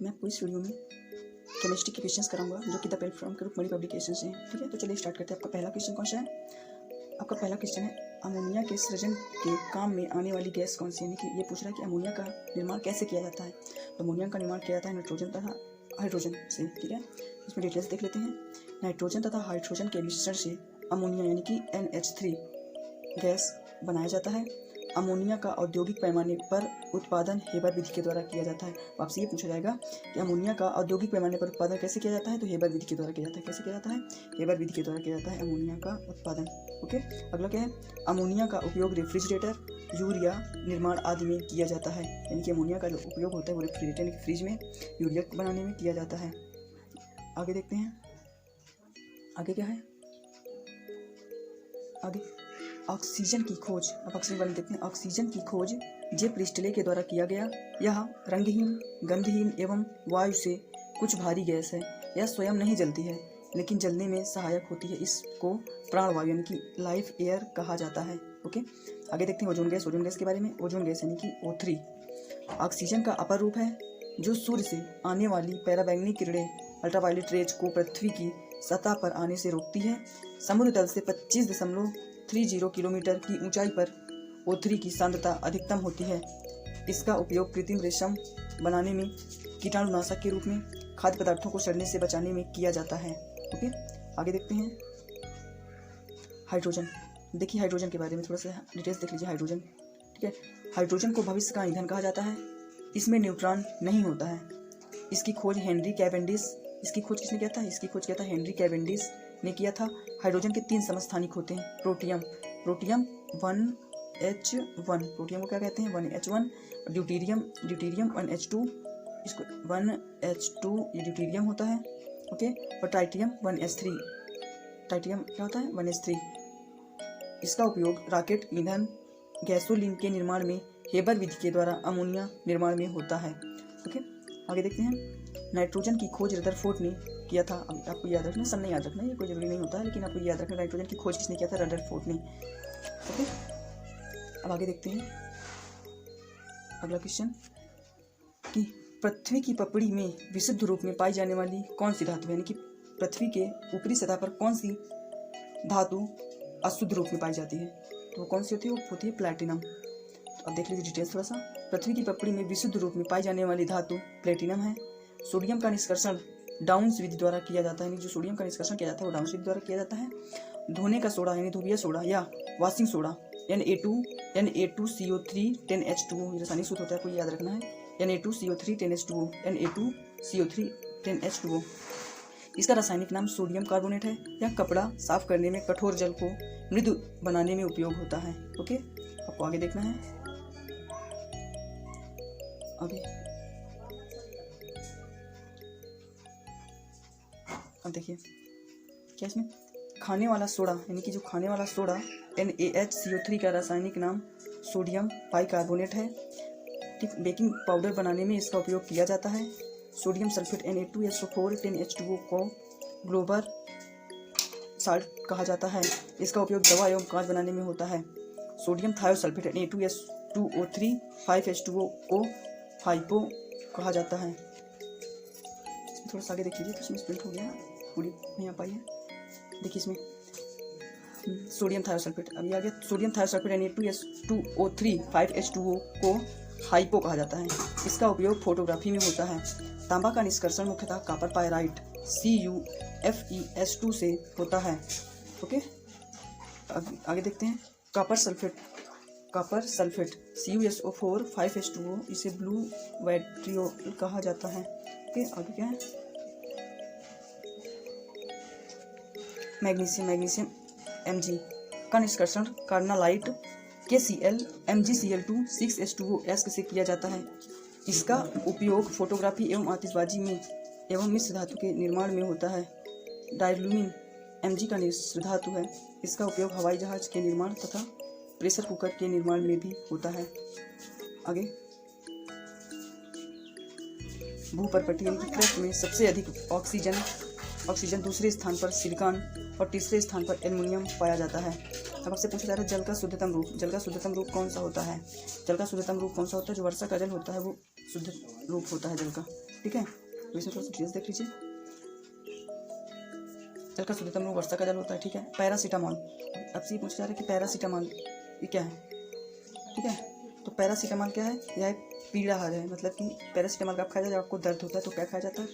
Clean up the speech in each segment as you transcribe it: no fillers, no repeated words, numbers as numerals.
मैं आपको इस वीडियो में केमिस्ट्री के क्वेश्चंस कराऊंगा जो कि द प्लेटफॉर्म के रूपमणि पब्लिकेशन से हैं। ठीक है, तो चलिए स्टार्ट करते हैं। आपका पहला क्वेश्चन कौन सा है? आपका पहला क्वेश्चन है अमोनिया के सृजन के काम में आने वाली गैस कौन सी है? यानी कि ये पूछ रहा है कि अमोनिया का निर्माण कैसे किया जाता है। तो अमोनिया का निर्माण किया जाता है नाइट्रोजन तथा हाइड्रोजन से। ठीक है, इसमें डिटेल्स देख लेते हैं। नाइट्रोजन तथा हाइड्रोजन के मिश्रण से अमोनिया यानी कि NH3 गैस बनाया जाता है। अमोनिया का औद्योगिक पैमाने पर उत्पादन हेबर विधि के द्वारा किया जाता है। आपसे ये पूछा जाएगा कि अमोनिया का औद्योगिक पैमाने पर उत्पादन कैसे किया जाता है? तो हेबर विधि के द्वारा किया जाता है। कैसे किया जाता है? हेबर विधि के द्वारा किया जाता है अमोनिया का उत्पादन। ओके, अगला क्या है? अमोनिया का उपयोग रेफ्रिजरेटर, यूरिया निर्माण आदि में किया जाता है। यानी कि अमोनिया का जो उपयोग होता है वो रेफ्रिजरेटर यानी फ्रिज में यूरिया बनाने में किया जाता है। आगे देखते हैं, आगे क्या है? आगे ऑक्सीजन की खोज। अब ऑक्सीजन वाले देखते हैं। ऑक्सीजन की खोज जे प्रिस्टले के द्वारा किया गया। यह रंगहीन, गंधहीन एवं वायु से कुछ भारी गैस है। यह स्वयं नहीं जलती है लेकिन जलने में सहायक होती है। इसको प्राणवायु यानी कि लाइफ एयर कहा जाता है। ओके, आगे देखते हैं ओजोन गैस। ओजोन गैस के बारे में, ओजोन गैस यानी कि O3 ऑक्सीजन का अपर रूप है जो सूर्य से आने वाली पराबैंगनी किरणें अल्ट्रावायलेट रेज को पृथ्वी की सतह पर आने से रोकती है। समुद्र तल से 25.30 किलोमीटर की ऊंचाई पर O3 की सांद्रता अधिकतम होती है। इसका उपयोग कृत्रिम रेशम बनाने में, कीटाणुनाशक के रूप में, खाद्य पदार्थों को सड़ने से बचाने में किया जाता है। ओके, आगे देखते हैं हाइड्रोजन। देखिए हाइड्रोजन के बारे में थोड़ा सा डिटेल्स देख लीजिए। हाइड्रोजन, ठीक है, हाइड्रोजन को भविष्य का ईंधन कहा जाता है। इसमें न्यूट्रॉन नहीं होता है। इसकी खोज हेनरी कैवेंडिश, इसकी खोज किसने किया था? इसकी खोज किया था हेनरी कैवेंडिश ने किया था। हाइड्रोजन के 3 समस्थानिक होते हैं। प्रोटियम 1H1, प्रोटियम को क्या कहते हैं? 1H1। ड्यूटेरियम 1H2, इसको 1H2 ये ड्यूटेरियम होता है। ओके, और ट्राइटियम 1S3, ट्राइटियम क्या होता है? 1S3। इसका उपयोग रॉकेट ईंधन, गैसोलीन के निर्माण में हेबर विधि के द्वारा अमोनिया निर्माण में होता है। ओके, आगे देखते हैं। नाइट्रोजन की खोज रदरफोर्ड ने किया था। अब आपको याद रखना, सब नहीं याद रखना, ये कोई जरूरी नहीं होता है, लेकिन आपको याद रखना नाइट्रोजन की खोज किसने किया था? रदरफोर्ड ने। ओके, अब आगे देखते हैं अगला क्वेश्चन कि पृथ्वी की पपड़ी में विशुद्ध रूप में पाई जाने वाली कौन सी धातु है? यानी कि पृथ्वी के ऊपरी सतह पर कौन सी धातु अशुद्ध रूप में पाई जाती है? तो वो कौन सी होती है? वो होती है प्लैटिनम। तो अब देख लीजिए डिटेल्स थोड़ा सा। पृथ्वी की पपड़ी में विशुद्ध रूप में पाई जाने वाली धातु प्लेटिनम है। सोडियम का निष्कर्षण डाउन्स विधि द्वारा किया जाता है। यानी जो सोडियम का निष्कर्षण किया जाता है वो डाउन्स विधि द्वारा किया जाता है। धोने का सोडा यानी धोबिया सोडा या वॉशिंग सोडा Na2CO3 10H2O, ये रासायनिक सूत्र होता है, आपको याद रखना है। Na2CO3 10H2O, Na2CO3 10H2O। इसका रासायनिक नाम सोडियम कार्बोनेट है। यह कपड़ा साफ करने में, कठोर जल को मृदु बनाने में उपयोग होता है। ओके, आपको आगे देखना है। आगे अब देखिए क्या इसमें खाने वाला सोडा यानी कि जो खाने वाला सोडा NaHCO3 का रासायनिक नाम सोडियम बाइकार्बोनेट है। ठीक, बेकिंग पाउडर बनाने में इसका उपयोग किया जाता है। सोडियम सल्फेट Na2SO4 10H2O को ग्लोबल साल्ट कहा जाता है। इसका उपयोग दवा एवं कांच बनाने में होता है। सोडियम थायोसल्फेट Na2S2O3 5H2O को हाइपो कहा जाता है। इसमें थोड़ा सा आगे देख लीजिए, तो इसमें स्प्लिट हो गया, पूरी नहीं आ पाई है। देखिए इसमें सोडियम थायोसल्फेट, अभी आ गया सोडियम थायोसल्फेट Na2S2O3 5H2O को हाइपो कहा जाता है। इसका उपयोग फोटोग्राफी में होता है। तांबा का निष्कर्षण मुख्यतः कॉपर पायराइट CuFeS2 से होता है। ओके, आगे देखते हैं कॉपर सल्फेट CuSO4 5H2O, इसे ब्लू वाइट्रियोल कहा जाता है। ओके, आगे क्या है? मैग्नीशियम Mg का निष्कर्षण कार्नालाइट KCl MgCl2 6H2O से किया जाता है। इसका उपयोग फोटोग्राफी एवं आतिशबाजी में एवं मिश्र धातु के निर्माण में होता है। डायलुमिन Mg का मिश्र धातु है। इसका उपयोग हवाई जहाज के निर्माण तथा प्रेशर कुकर के निर्माण में भी होता है। आगे भूपर्पटी यानी कि क्रस्ट में सबसे अधिक ऑक्सीजन, दूसरे स्थान पर सिलिकॉन और तीसरे स्थान पर एल्युमिनियम पाया जाता है। अब आपसे पूछा जा रहा है जल का शुद्धतम रूप। जल का शुद्धतम रूप कौन सा होता है? जल का शुद्धतम रूप कौन सा होता है? जो वर्षा का जल होता है वो शुद्ध रूप होता है जल का। ठीक है। तो इसमें थोड़ा सा डिटेल्स देख लीजिए। जल का शुद्धतम रूप वर्षा का जल होता है, ठीक है। पैरासीटामॉल, अब से पूछा जा रहा है कि पैरासीटामॉल ये क्या है, ठीक है। तो पैरासीटामॉल क्या है, यह एक पीड़ाहार है, मतलब कि पैरासीटामॉल का आप खाया जाए, जब आपको दर्द होता है तो क्या खाया जाता है,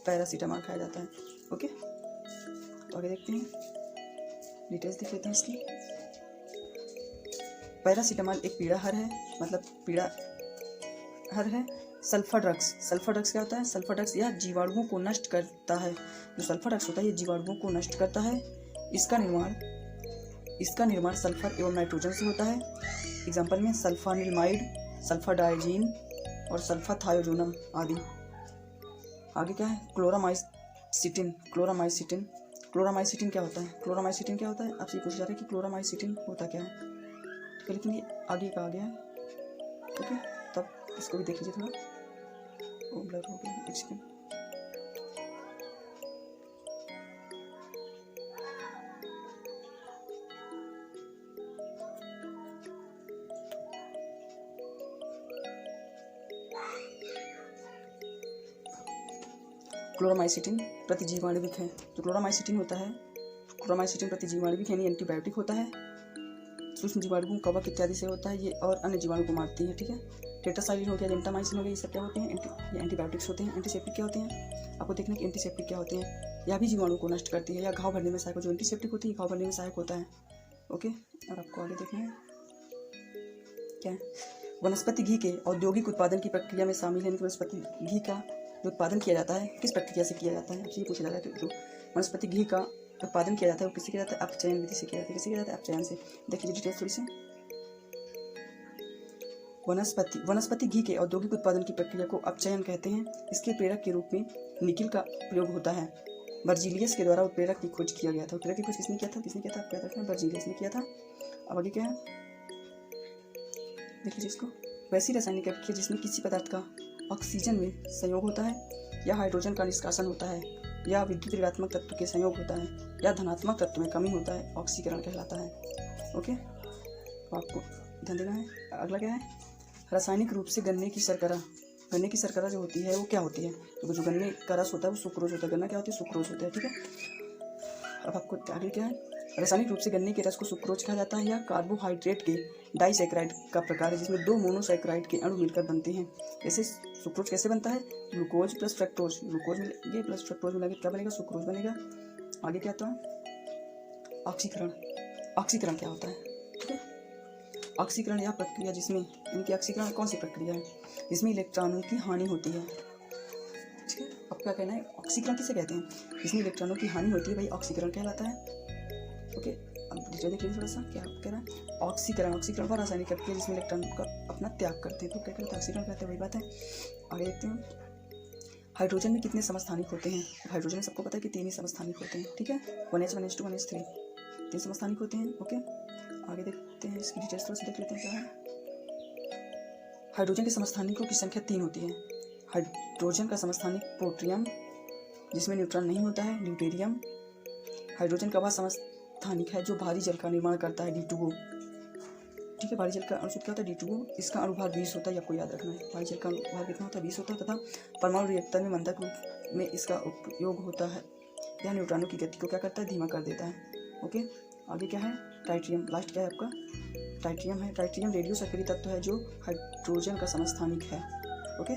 पैरासीटामॉल खाया जाता है। ओके, तो आगे देखते हैं, डिटेल्स देख लेते हैं इसकी। पैरासीटामॉल एक पीड़ाहार है, मतलब पीड़ाहार है। सल्फर ड्रग्स क्या होता है, सल्फर ड्रग्स यह जीवाणुओं को नष्ट करता है। जो सल्फर ड्रग्स होता है ये जीवाणुओं को नष्ट करता है। इसका निर्माण सल्फर एवं नाइट्रोजन से होता है। एग्जाम्पल में सल्फानिलमाइड, सल्फर डाइजीन और सल्फर थायोजोनम आदि। आगे क्या है, क्लोरामाइसिटिन क्या होता है, आपसे पूछा जा रहा है कि क्लोरामाइसिटिन होता क्या है, लेकिन ये आगे का आ गया है। ओके, तब इसको भी देख लीजिए थोड़ा, वो ब्लर हो गया, एक सेकेंड। क्लोरामाइसिटिन प्रतिजीवाणुविक है। जो क्लोरामाइसिटिन होता है, क्लोरामाइसिटिन प्रतिजीवाणुविक यानी एंटीबायोटिक होता है। सूक्ष्म जीवाणुओं, कवक इत्यादि से होता है ये, और अन्य जीवाणु को मारती है, ठीक है। टेट्रासाइक्लिन हो गया, जेंटामाइसिन हो गया, ये सब क्या होते हैं, ये एंटीबायोटिक्स होते हैं। एंटीसेप्टिक क्या होते हैं, आपको देखना कि एंटीसेप्टिक क्या होते हैं, यह भी जीवाणु को नष्ट करती है या घाव भरने में सहायक, जो एंटीसेप्टिक होती है घाव भरने में सहायक होता है। ओके, और आपको आगे देखना है क्या है, वनस्पति घी के औद्योगिक उत्पादन की प्रक्रिया में शामिल है। वनस्पति घी का जो उत्पादन किया जाता है किस प्रक्रिया से किया जाता है, आपसे ये पूछा जा रहा है। तो जो वनस्पति घी का उत्पादन किया जाता है वो किससे किया जाता है, अपचयन विधि से किया जाता है। किससे किया जाता है, अपचयन से। देख लीजिए डिटेल्स थोड़ी सी। वनस्पति घी के औद्योगिक उत्पादन की प्रक्रिया को अपचयन कहते हैं। इसके प्रेरक के रूप में निकिल का प्रयोग होता है। बर्जीलियस के द्वारा उत्प्रेरक की खोज किया गया था। उत्प्रेरक की खोज किसने किया था, आपको याद रखना, बर्जीलियस ने किया था। अब आगे क्या है, देख लीजिए इसको। वैसी रासायनिक प्रक्रिया जिसमें किसी पदार्थ का ऑक्सीजन में संयोग होता है, या हाइड्रोजन का निष्कासन होता है, या विद्युत ऋणात्मक तत्व के संयोग होता है, या धनात्मक तत्व में कमी होता है, ऑक्सीकरण कहलाता है। ओके, तो आपको ध्यान देना है। अगला क्या है, रासायनिक रूप से गन्ने की शर्करा जो होती है वो क्या होती है, तो जो गन्ने का रस होता है वो सुक्रोज होता है। गन्ना क्या होती है, सुक्रोज होता है, ठीक है। अब आपको आगे क्या है, रासायनिक रूप से गन्ने के रस को सुक्रोज कहा जाता है, या कार्बोहाइड्रेट के डाइसैकराइड का प्रकार है जिसमें 2 मोनोसैकराइड के अणु मिलकर बनते हैं। जैसे सुक्रोज कैसे बनता है, ग्लूकोज प्लस फ्रक्टोज, ग्लूकोज मिलेंगे प्लस फ्रक्टोज मिलाकर क्या बनेगा, सुक्रोज बनेगा। आगे क्या आता है, ऑक्सीकरण क्या होता है, ठीक है। ऑक्सीकरण यह प्रक्रिया जिसमें, इनकी ऑक्सीकरण कौन सी प्रक्रिया है, जिसमें इलेक्ट्रॉनों की हानि होती है, ठीक है। अब क्या कहना है, ऑक्सीकरण किसे कहते हैं, जिसमें इलेक्ट्रॉनों की हानि होती है, भाई ऑक्सीकरण कहलाता है। ओके, अब डिटेल देख लीजिए थोड़ा सा, क्या कह रहा है, ऑक्सीकरण वह रासायनिक प्रक्रिया जिसमें इलेक्ट्रॉन का अपना त्याग करते हैं, तो क्या कहते हैं, ऑक्सीकरण कहते हैं, वही बात है। आगे देखते हैं, हाइड्रोजन में कितने समस्थानिक होते हैं। हाइड्रोजन में सबको पता है कि 3 ही समस्थानिक होते हैं, ठीक है। 1s 1s2 1s3 3 समस्थानिक होते हैं। ओके, आगे देखते हैं, इसकी डिटेल्स थोड़ा सा देख लेते हैं क्या है। हाइड्रोजन के समस्थानिकों की संख्या 3 होती है। हाइड्रोजन का समस्थानिक प्रोटियम, जिसमें न्यूट्रॉन नहीं होता है, ड्यूटेरियम। हाइड्रोजन का वह समस्थानिक है जो भारी जल का निर्माण करता है, D2O, ठीक है। भारी जल का अणुसूत्र क्या होता है, D2O। इसका अणुभार 20 होता है, आपको याद रखना है। भारी जल का अणुभार कितना होता है, 20 होता है, तथा परमाणु रिएक्टर में मंदक रूप में इसका उपयोग होता है। यह न्यूट्रॉनों की गति को क्या करता है, धीमा कर देता है। ओके, आगे क्या है, ट्राइटियम। लास्ट क्या है आपका, ट्राइटियम है। ट्राइटियम रेडियो सक्रिय तत्व है जो हाइड्रोजन का समस्थानिक है। ओके,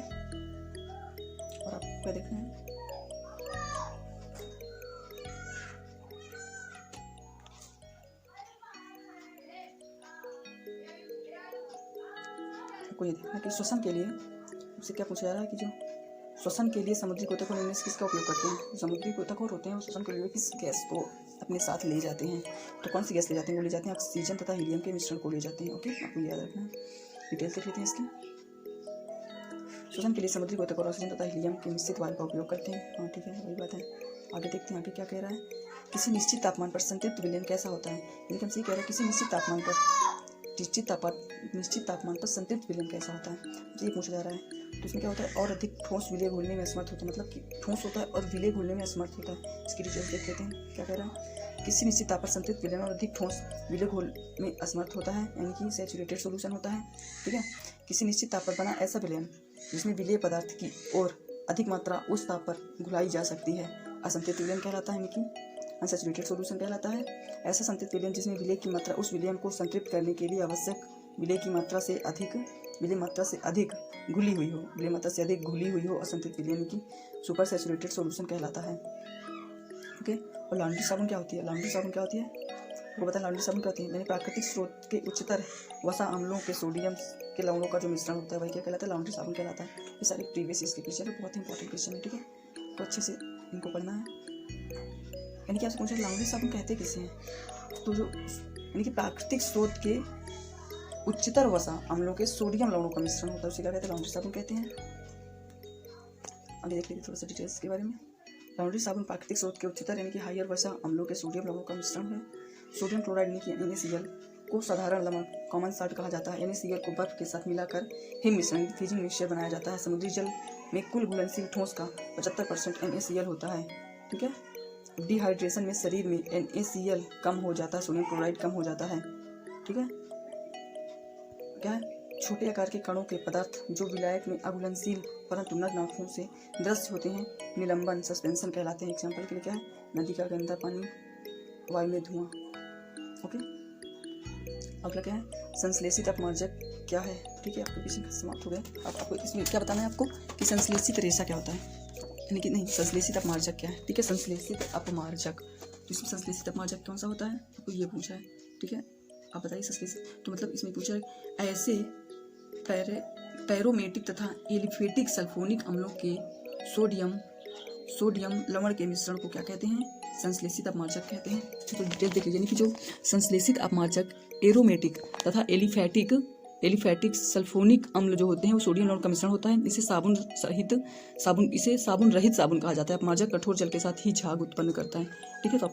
और आपको क्या देखना है, आपको ये देखना कि श्वसन के लिए उससे क्या पूछा जा रहा है कि जो श्वसन के लिए समुद्री गोताखोर इनमें से किसका उपयोग करते हैं। समुद्री गोताखोर होते हैं वो श्वसन के लिए किस गैस को अपने साथ ले जाते हैं, तो कौन सी गैस ले जाते हैं, वो ले जाते हैं ऑक्सीजन तथा हीलियम के मिश्रण को ले जाते हैं। ओके, आपको याद रखना है। डिटेल्स देख लेते हैं इसकी। श्वसन के लिए समुद्री गोताखोर ऑक्सीजन तथा हीलियम के मिश्रित वायु का उपयोग करते हैं। हाँ, ठीक है, वही बात है। आगे देखते हैं, आगे क्या कह रहा है, किसी निश्चित तापमान पर संतृप्त विलयन कैसा होता है। यानी हमसे ये कह रहा है किसी निश्चित तापमान पर संतृप्त विलयन कैसा होता है, ये पूछा जा रहा है। तो इसमें क्या होता है, और अधिक ठोस विलय घोलने में असमर्थ होता है, मतलब कि ठोस होता है और विलय घोलने में असमर्थ होता है। इसकी डिटेल्स देख लेते हैं, क्या कह रहा है, किसी निश्चित ताप पर संतृप्त विलयन और अधिक ठोस विलय घोल में असमर्थ होता है, यानी कि सैचुरेटेड सॉल्यूशन होता है, ठीक है। किसी निश्चित ताप पर बना ऐसा विलयन जिसमें विलय पदार्थ की ओर अधिक मात्रा उस ताप पर घुलाई जा सकती है असंतृप्त विलयन कहलाता है, यानी कि अनसैचुरेटेड सॉल्यूशन कहलाता है। ऐसा संतृप्त विलयन जिसमें विलय की मात्रा उस विलयन को संतृप्त करने के लिए आवश्यक विलय मात्रा से अधिक घुली हुई हो असंतृप्त विलयन की सुपर सैचुरेटेड सॉल्यूशन कहलाता है। ओके, और लॉन्ड्री साबुन क्या होती है? लॉन्ड्री साबुन क्या होती है आपको पता है? लॉन्ड्री साबुन क्या होती है? यानी प्राकृतिक स्रोत के उच्चतर वसा अम्लों के सोडियम के लवणों का जो मिश्रण होता है वही क्या कहलाता है? लॉन्ड्री साबुन कहलाता है। ये सारे प्रीवियस इसके क्वेश्चन है, बहुत ही इंपॉर्टेंट क्वेश्चन है, ठीक है, तो अच्छे से इनको पढ़ना है। यानी कि आपसे पूछा लॉन्ड्री साबुन कहते किसे हैं, तो जो यानी कि प्राकृतिक स्रोत के उच्चतर वसा अम्लों के सोडियम लवणों का मिश्रण होता है उसे क्या कहते हैं? लॉन्ड्री साबुन कहते हैं। अभी देख लीजिए थोड़ा सा डिटेल्स के बारे में। लॉन्ड्री साबुन प्राकृतिक स्रोत के उच्चतर यानी कि हायर वसा अम्लों के सोडियम लवणों का मिश्रण है। सोडियम क्लोराइड यानी कि NaCl को साधारण लवण कॉमन साल्ट कहा जाता है। NaCl को बर्फ के साथ मिलाकर हिम मिश्रण फ्रीजिंग मिक्सचर बनाया जाता है। समुद्री जल में कुल घुलनशील ठोस का 75% NaCl होता है, ठीक है। डिहाइड्रेशन में शरीर में NaCl कम हो जाता है, सोडियम क्लोराइड कम हो जाता है, ठीक है। क्या है? छोटे आकार के कणों के पदार्थ जो विलायक में अघुलनशील परंतु नग्न आंखों से दृश्य होते हैं निलंबन सस्पेंशन कहलाते हैं। एग्जाम्पल के लिए क्या है? नदी का गंदा पानी, वायु में धुआं। ओके, अगला क्या है? संश्लेषित अपमार्जक क्या है? ठीक है, आपके पीछे समाप्त हो गए। अब आपको इसमें क्या बताना है आपको कि संश्लेषित रेशा क्या होता है, यानी कि नहीं संश्लेषित अपमार्जक क्या है, ठीक है। संश्लेषित अपमार्जक, तो इसमें संश्लेषित अपमार्जक कौन सा होता है आपको ये पूछा है, ठीक है। आप बताइए संश्लेषित, तो मतलब इसमें पूछा है ऐसे पैरोमेटिक तथा एलिफेटिक सल्फोनिक अम्लों के सोडियम लवण के मिश्रण को क्या कहते हैं? संश्लेषित अपमार्जक कहते हैं। तो डिटेल देख लीजिए, यानी कि जो संश्लेषित अपमार्जक एरोमेटिक तथा एलिफेटिक सल्फोनिक अम्ल जो होते हैं वो सोडियम लवण का मिश्रण होता है। इसे साबुन रहित साबुन कहा जाता है। अपमार्जक कठोर जल के साथ ही झाग उत्पन्न करता है, ठीक है। तो